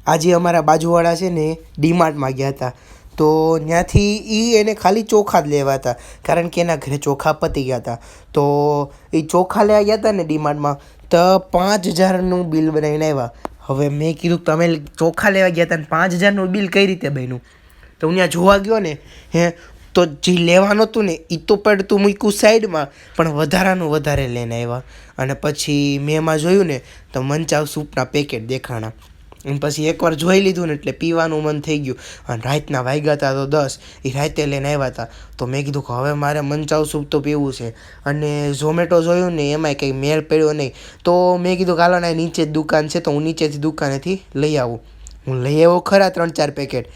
આજે અમારા બાજુવાળા છે ને ડીમાર્ટમાં ગયા હતા, તો ત્યાંથી એને ખાલી ચોખા જ લેવા હતા, કારણ કે એના ઘરે ચોખા પતી ગયા હતા. તો એ ચોખા લેવા ગયા હતા ને ડીમાર્ટમાં, તો 5,000નું બિલ બનાવીને આવ્યા. હવે મેં કીધું તમે ચોખા લેવા ગયા હતા ને 5,000નું બિલ કઈ રીતે બન્યું? તો હું ત્યાં જોવા ગયો ને તો જે લેવાનું હતું ને એ તો પડતું મૂક્યું સાઈડમાં, પણ વધારાનું વધારે લઈને આવ્યા. અને પછી મેં એમાં જોયું ને તો મંચાવ સૂપના પેકેટ દેખાણા. અને પછી એકવાર જોઈ લીધું ને એટલે પીવાનું મન થઈ ગયું. અને રાતના વાગ્યા હતા તો 10, એ રાતે લઈને આવ્યા હતા. તો મેં કીધું કે હવે મારે મંચાવ સૂપ તો પીવું છે. અને ઝોમેટો જોયું ને એમાંય કંઈ મેળ પડ્યો નહીં. તો મેં કીધું કે હાલો ને નીચે જ દુકાન છે, તો હું નીચેથી દુકાનેથી લઈ આવું. હું લઈ આવ્યો ખરા 3-4 પેકેટ,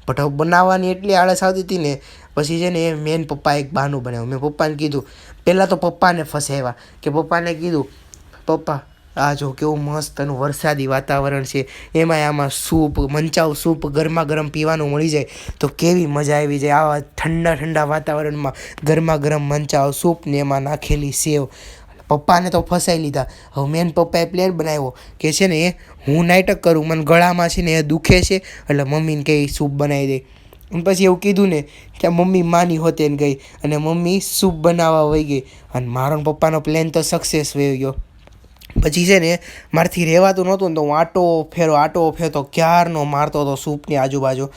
બટ હવે બનાવવાની એટલી આળસ આવતી હતી ને, પછી છે ને મેન પપ્પાએ એક બહાનું બનાવ્યું. મેં પપ્પાને કીધું, પહેલાં તો પપ્પાને ફસાવ્યા કે પપ્પાને કીધું, પપ્પા આ જો કેવું મસ્ત એનું વરસાદી વાતાવરણ છે, એમાંય આમાં સૂપ, મંચાવ સૂપ ગરમા ગરમ પીવાનું મળી જાય તો કેવી મજા આવી જાય. આવા ઠંડા ઠંડા વાતાવરણમાં ગરમા ગરમ મંચાવ સૂપ ને એમાં નાખેલી સેવ. પપ્પાને તો ફસાઈ લીધા. હવે મેન પપ્પાએ પ્લેન બનાવ્યો કે છે ને હું નાટક કરું, મને ગળામાં છે ને એ દુખે છે, એટલે મમ્મીને કહી સૂપ બનાવી દે. અને પછી એવું કીધું ને કે મમ્મી માની હોતે ને ગઈ, અને મમ્મી સૂપ બનાવવા વહી ગઈ. અને મારો ને પપ્પાનો પ્લેન તો સક્સેસ વહી ગયો. પછી છે ને મારથી રહેવાતું નહોતું ને, તો હું આટો ફેરતો ક્યારનો મારતો હતો સૂપની આજુબાજુ.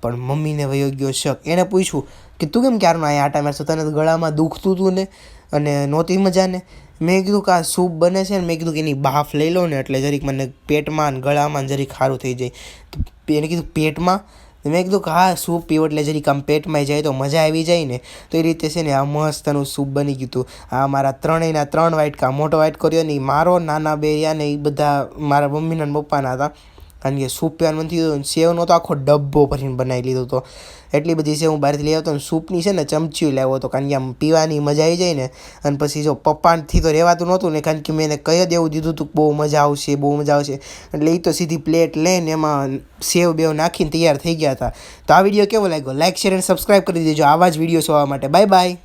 પણ મમ્મીને વયો ગયો શક. એને પૂછ્યું કે તું કેમ ક્યારનો અહીંયા આટા મારશો, તને તો ગળામાં દુખતું હતું ને અને નહોતી મજા ને? મેં કીધું કે આ સૂપ બને છે ને, મેં કીધું કે એની બાફ લઈ લો ને એટલે જરીક મને પેટમાં ને ગળામાં જરીક સારું થઈ જાય. તો એને કીધું પેટમાં? મેં કીધું કે હા સૂપ પીવો એટલે જરીક આમ પેટમાં જાય તો મજા આવી જાય ને. તો એ રીતે છે ને આ મસ્તનું સૂપ બની ગયું હતું. આ મારા ત્રણેયના 3 વાટકા, મોટો વાટકો રહ્યો ને મારો, નાના બે રહ્યા ને એ બધા મારા મમ્મીના ને પપ્પાના હતા. કારણ કે સૂપ પીવાનું મન થયું, સેવનો તો આખો ડબ્બો ભરીને બનાવી લીધો હતો. એટલી બધી સેવ હું બહારથી લઈ આવતો ને સૂપની છે ને ચમચી લાવ્યો હતો, કારણ કે આમ પીવાની મજા આવી જાય ને. અને પછી જો પપ્પાથી તો રહેવાતું નહોતું ને, કારણ કે મેં એને કહી દેવું દીધું હતું બહુ મજા આવશે, બહુ મજા આવશે. એટલે એ તો સીધી પ્લેટ લઈને એમાં સેવ બેવ નાખીને તૈયાર થઈ ગયા હતા. તો આ વિડીયો કેવો લાગ્યો? લાઇક, શેર અને સબસ્ક્રાઈબ કરી દેજો આવા જ વિડીયો જોવા માટે. Bye bye.